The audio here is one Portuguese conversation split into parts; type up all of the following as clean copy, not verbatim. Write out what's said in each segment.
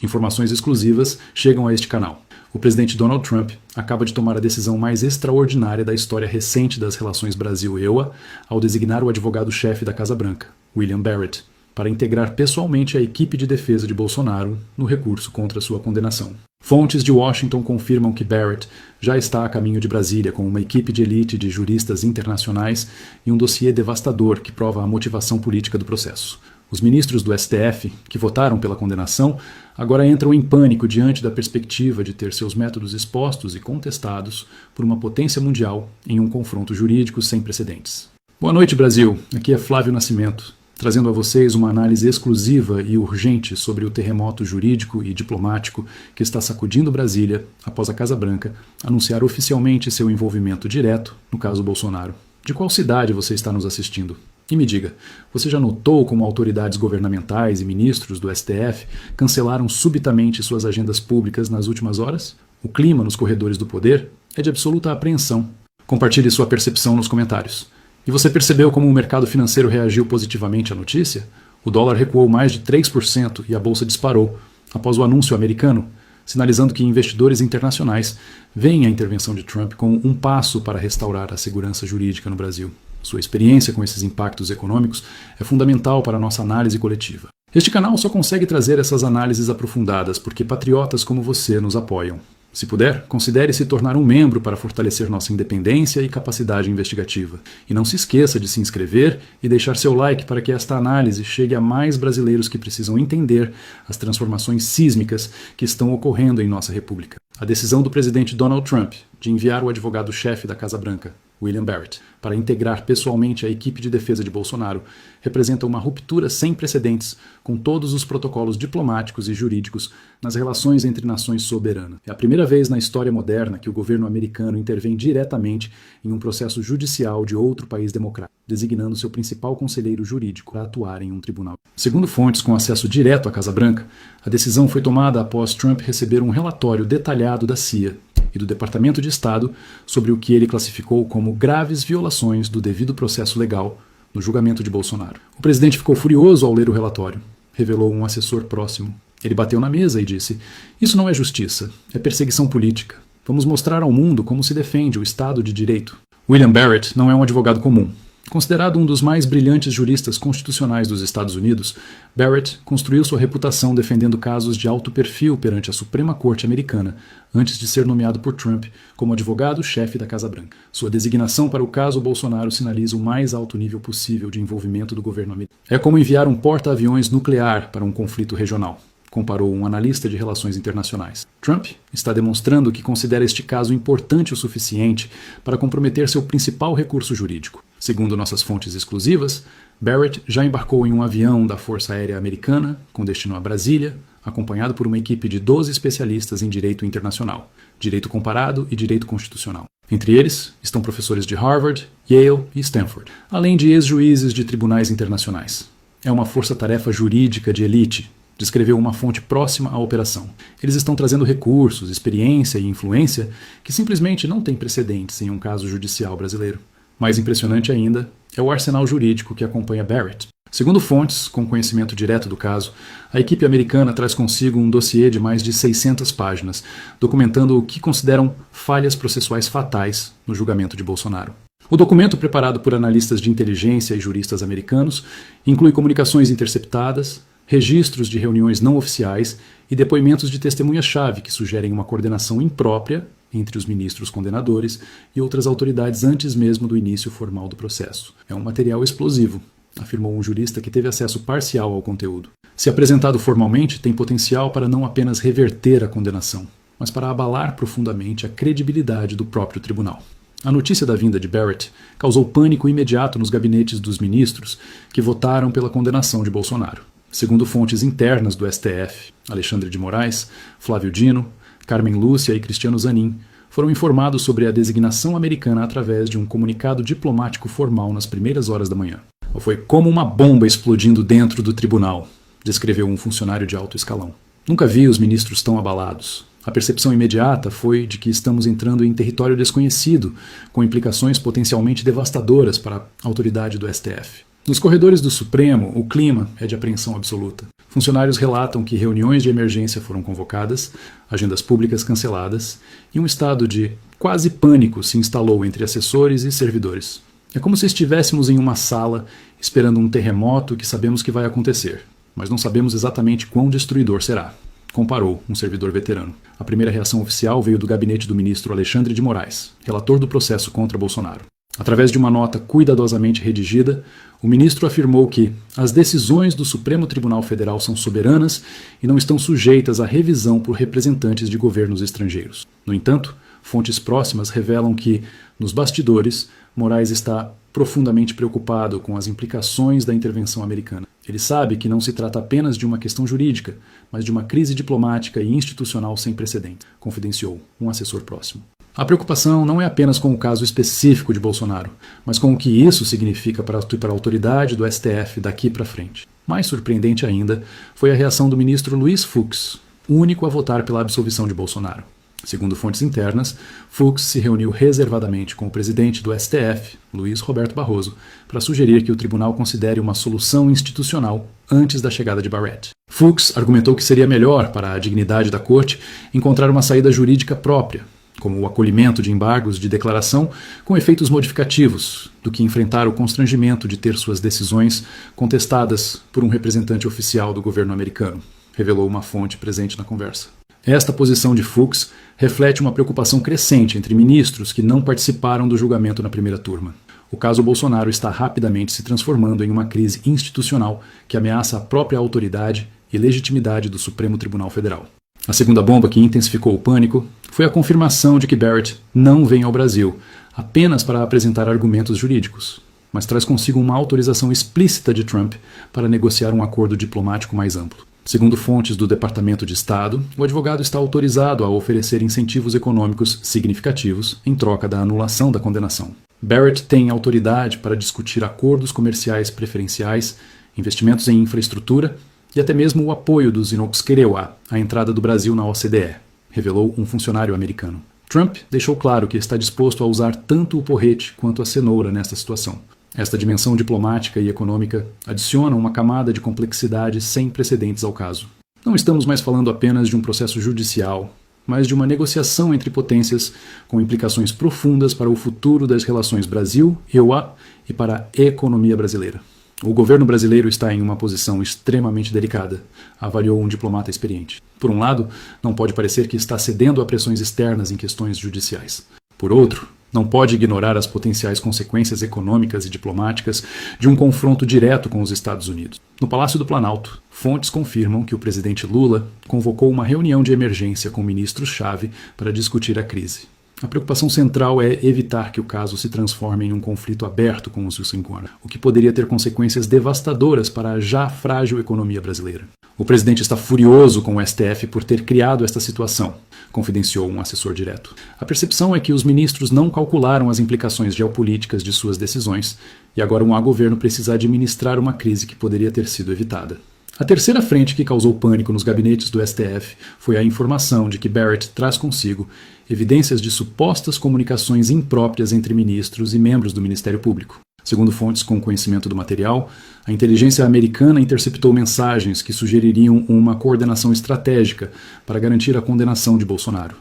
Informações exclusivas chegam a este canal. O presidente Donald Trump acaba de tomar a decisão mais extraordinária da história recente das relações Brasil-EUA ao designar o advogado-chefe da Casa Branca, William Barrett, para integrar pessoalmente a equipe de defesa de Bolsonaro no recurso contra sua condenação. Fontes de Washington confirmam que Barrett já está a caminho de Brasília com uma equipe de elite de juristas internacionais e um dossiê devastador que prova a motivação política do processo. Os ministros do STF, que votaram pela condenação, agora entram em pânico diante da perspectiva de ter seus métodos expostos e contestados por uma potência mundial em um confronto jurídico sem precedentes. Boa noite, Brasil. Aqui é Flávio Nascimento, trazendo a vocês uma análise exclusiva e urgente sobre o terremoto jurídico e diplomático que está sacudindo Brasília após a Casa Branca anunciar oficialmente seu envolvimento direto no caso Bolsonaro. De qual cidade você está nos assistindo? E me diga, você já notou como autoridades governamentais e ministros do STF cancelaram subitamente suas agendas públicas nas últimas horas? O clima nos corredores do poder é de absoluta apreensão. Compartilhe sua percepção nos comentários. E você percebeu como o mercado financeiro reagiu positivamente à notícia? O dólar recuou mais de 3% e a bolsa disparou após o anúncio americano, sinalizando que investidores internacionais veem a intervenção de Trump como um passo para restaurar a segurança jurídica no Brasil. Sua experiência com esses impactos econômicos é fundamental para a nossa análise coletiva. Este canal só consegue trazer essas análises aprofundadas porque patriotas como você nos apoiam. Se puder, considere se tornar um membro para fortalecer nossa independência e capacidade investigativa. E não se esqueça de se inscrever e deixar seu like para que esta análise chegue a mais brasileiros que precisam entender as transformações sísmicas que estão ocorrendo em nossa república. A decisão do presidente Donald Trump de enviar o advogado-chefe da Casa Branca, William Barrett, para integrar pessoalmente a equipe de defesa de Bolsonaro, representa uma ruptura sem precedentes com todos os protocolos diplomáticos e jurídicos nas relações entre nações soberanas. É a primeira vez na história moderna que o governo americano intervém diretamente em um processo judicial de outro país democrático, designando seu principal conselheiro jurídico para atuar em um tribunal. Segundo fontes com acesso direto à Casa Branca, a decisão foi tomada após Trump receber um relatório detalhado da CIA e do Departamento de Estado sobre o que ele classificou como graves violações do devido processo legal no julgamento de Bolsonaro. O presidente ficou furioso ao ler o relatório, revelou um assessor próximo. Ele bateu na mesa e disse: "Isso não é justiça, é perseguição política. Vamos mostrar ao mundo como se defende o Estado de Direito." William Barrett não é um advogado comum. Considerado um dos mais brilhantes juristas constitucionais dos Estados Unidos, Barrett construiu sua reputação defendendo casos de alto perfil perante a Suprema Corte americana, antes de ser nomeado por Trump como advogado-chefe da Casa Branca. Sua designação para o caso Bolsonaro sinaliza o mais alto nível possível de envolvimento do governo americano. É como enviar um porta-aviões nuclear para um conflito regional, comparou um analista de relações internacionais. Trump está demonstrando que considera este caso importante o suficiente para comprometer seu principal recurso jurídico. Segundo nossas fontes exclusivas, Barrett já embarcou em um avião da Força Aérea Americana, com destino a Brasília, acompanhado por uma equipe de 12 especialistas em direito internacional, direito comparado e direito constitucional. Entre eles estão professores de Harvard, Yale e Stanford, além de ex-juízes de tribunais internacionais. É uma força-tarefa jurídica de elite, descreveu uma fonte próxima à operação. Eles estão trazendo recursos, experiência e influência que simplesmente não têm precedentes em um caso judicial brasileiro. Mais impressionante ainda é o arsenal jurídico que acompanha Barrett. Segundo fontes com conhecimento direto do caso, a equipe americana traz consigo um dossiê de mais de 600 páginas, documentando o que consideram falhas processuais fatais no julgamento de Bolsonaro. O documento, preparado por analistas de inteligência e juristas americanos, inclui comunicações interceptadas, registros de reuniões não oficiais e depoimentos de testemunhas-chave que sugerem uma coordenação imprópria entre os ministros condenadores e outras autoridades antes mesmo do início formal do processo. É um material explosivo, afirmou um jurista que teve acesso parcial ao conteúdo. Se apresentado formalmente, tem potencial para não apenas reverter a condenação, mas para abalar profundamente a credibilidade do próprio tribunal. A notícia da vinda de Barrett causou pânico imediato nos gabinetes dos ministros que votaram pela condenação de Bolsonaro. Segundo fontes internas do STF, Alexandre de Moraes, Flávio Dino, Carmen Lúcia e Cristiano Zanin foram informados sobre a designação americana através de um comunicado diplomático formal nas primeiras horas da manhã. Foi como uma bomba explodindo dentro do tribunal, descreveu um funcionário de alto escalão. Nunca vi os ministros tão abalados. A percepção imediata foi de que estamos entrando em território desconhecido, com implicações potencialmente devastadoras para a autoridade do STF. Nos corredores do Supremo, o clima é de apreensão absoluta. Funcionários relatam que reuniões de emergência foram convocadas, agendas públicas canceladas e um estado de quase pânico se instalou entre assessores e servidores. É como se estivéssemos em uma sala esperando um terremoto que sabemos que vai acontecer, mas não sabemos exatamente quão destruidor será, comparou um servidor veterano. A primeira reação oficial veio do gabinete do ministro Alexandre de Moraes, relator do processo contra Bolsonaro. Através de uma nota cuidadosamente redigida, o ministro afirmou que as decisões do Supremo Tribunal Federal são soberanas e não estão sujeitas à revisão por representantes de governos estrangeiros. No entanto, fontes próximas revelam que, nos bastidores, Moraes está profundamente preocupado com as implicações da intervenção americana. Ele sabe que não se trata apenas de uma questão jurídica, mas de uma crise diplomática e institucional sem precedentes, confidenciou um assessor próximo. A preocupação não é apenas com o caso específico de Bolsonaro, mas com o que isso significa para a autoridade do STF daqui para frente. Mais surpreendente ainda foi a reação do ministro Luiz Fux, o único a votar pela absolvição de Bolsonaro. Segundo fontes internas, Fux se reuniu reservadamente com o presidente do STF, Luiz Roberto Barroso, para sugerir que o tribunal considere uma solução institucional antes da chegada de Barrett. Fux argumentou que seria melhor para a dignidade da corte encontrar uma saída jurídica própria, como o acolhimento de embargos de declaração com efeitos modificativos, do que enfrentar o constrangimento de ter suas decisões contestadas por um representante oficial do governo americano, revelou uma fonte presente na conversa. Esta posição de Fux reflete uma preocupação crescente entre ministros que não participaram do julgamento na primeira turma. O caso Bolsonaro está rapidamente se transformando em uma crise institucional que ameaça a própria autoridade e legitimidade do Supremo Tribunal Federal. A segunda bomba que intensificou o pânico foi a confirmação de que Barrett não vem ao Brasil apenas para apresentar argumentos jurídicos, mas traz consigo uma autorização explícita de Trump para negociar um acordo diplomático mais amplo. Segundo fontes do Departamento de Estado, o advogado está autorizado a oferecer incentivos econômicos significativos em troca da anulação da condenação. Barrett tem autoridade para discutir acordos comerciais preferenciais, investimentos em infraestrutura e até mesmo o apoio dos Inox-Kerewa à entrada do Brasil na OCDE, revelou um funcionário americano. Trump deixou claro que está disposto a usar tanto o porrete quanto a cenoura nesta situação. Esta dimensão diplomática e econômica adiciona uma camada de complexidade sem precedentes ao caso. Não estamos mais falando apenas de um processo judicial, mas de uma negociação entre potências com implicações profundas para o futuro das relações Brasil-EUA e para a economia brasileira. O governo brasileiro está em uma posição extremamente delicada, avaliou um diplomata experiente. Por um lado, não pode parecer que está cedendo a pressões externas em questões judiciais. Por outro, não pode ignorar as potenciais consequências econômicas e diplomáticas de um confronto direto com os Estados Unidos. No Palácio do Planalto, fontes confirmam que o presidente Lula convocou uma reunião de emergência com ministros-chave para discutir a crise. A preocupação central é evitar que o caso se transforme em um conflito aberto com os Wilson-Gordon, o que poderia ter consequências devastadoras para a já frágil economia brasileira. O presidente está furioso com o STF por ter criado esta situação, confidenciou um assessor direto. A percepção é que os ministros não calcularam as implicações geopolíticas de suas decisões e agora um governo precisa administrar uma crise que poderia ter sido evitada. A terceira frente que causou pânico nos gabinetes do STF foi a informação de que Barrett traz consigo evidências de supostas comunicações impróprias entre ministros e membros do Ministério Público. Segundo fontes com conhecimento do material, a inteligência americana interceptou mensagens que sugeririam uma coordenação estratégica para garantir a condenação de Bolsonaro.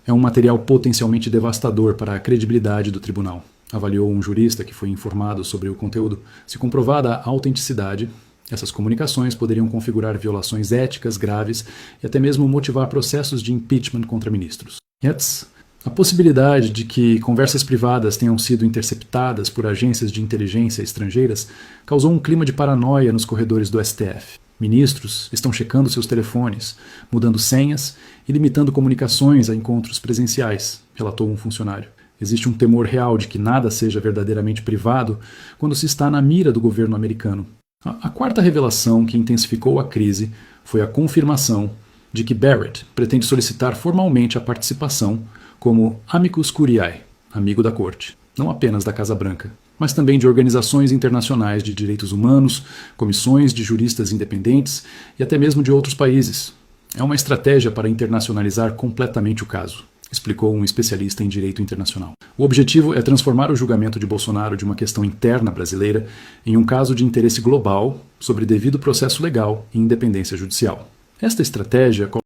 É um material potencialmente devastador para a credibilidade do tribunal, avaliou um jurista que foi informado sobre o conteúdo. Se comprovada a autenticidade, essas comunicações poderiam configurar violações éticas graves e até mesmo motivar processos de impeachment contra ministros. A possibilidade de que conversas privadas tenham sido interceptadas por agências de inteligência estrangeiras causou um clima de paranoia nos corredores do STF. Ministros estão checando seus telefones, mudando senhas e limitando comunicações a encontros presenciais, relatou um funcionário. Existe um temor real de que nada seja verdadeiramente privado quando se está na mira do governo americano. A quarta revelação que intensificou a crise foi a confirmação de que Barrett pretende solicitar formalmente a participação como amicus curiae, amigo da corte, não apenas da Casa Branca, mas também de organizações internacionais de direitos humanos, comissões de juristas independentes e até mesmo de outros países. É uma estratégia para internacionalizar completamente o caso. explicou um especialista em direito internacional. O objetivo é transformar o julgamento de Bolsonaro de uma questão interna brasileira em um caso de interesse global sobre devido processo legal e independência judicial. Esta estratégia